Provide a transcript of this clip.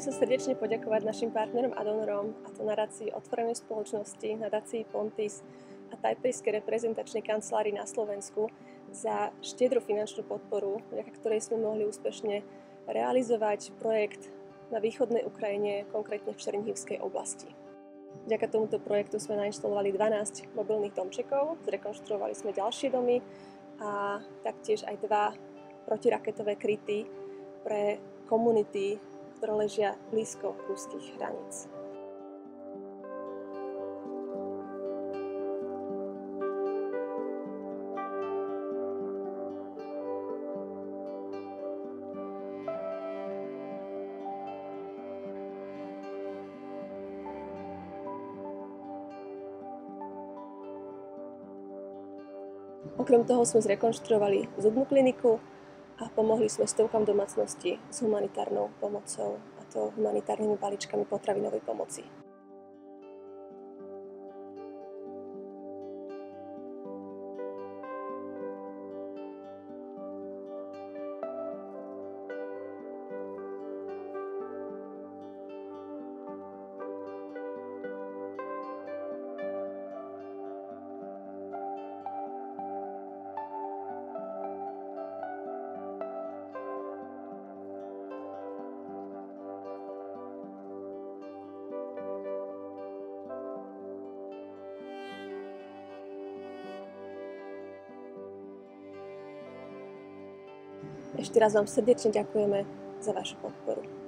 sa srdečne poďakovať našim partnerom a donorom, a to nadácii Otvorenej spoločnosti, nadácii Pontis a Tajpejskej reprezentačnej kancelárii na Slovensku za štiedru finančnú podporu, vďaka ktorej sme mohli úspešne realizovať projekt na východnej Ukrajine, konkrétne v Černihivskej oblasti. Vďaka tomuto projektu sme nainštalovali 12 mobilných domčekov, zrekonštruovali sme ďalšie domy a taktiež aj 2 protiraketové kryty pre komunity, ktoré ležia blízko ruských hraníc. Okrem toho sme zrekonštruovali zubnú kliniku a pomohli sme stovkám domácností s humanitárnou pomocou, a to humanitárnymi balíčkami potravinovej pomoci. Ešte raz vám srdečne ďakujeme za vašu podporu.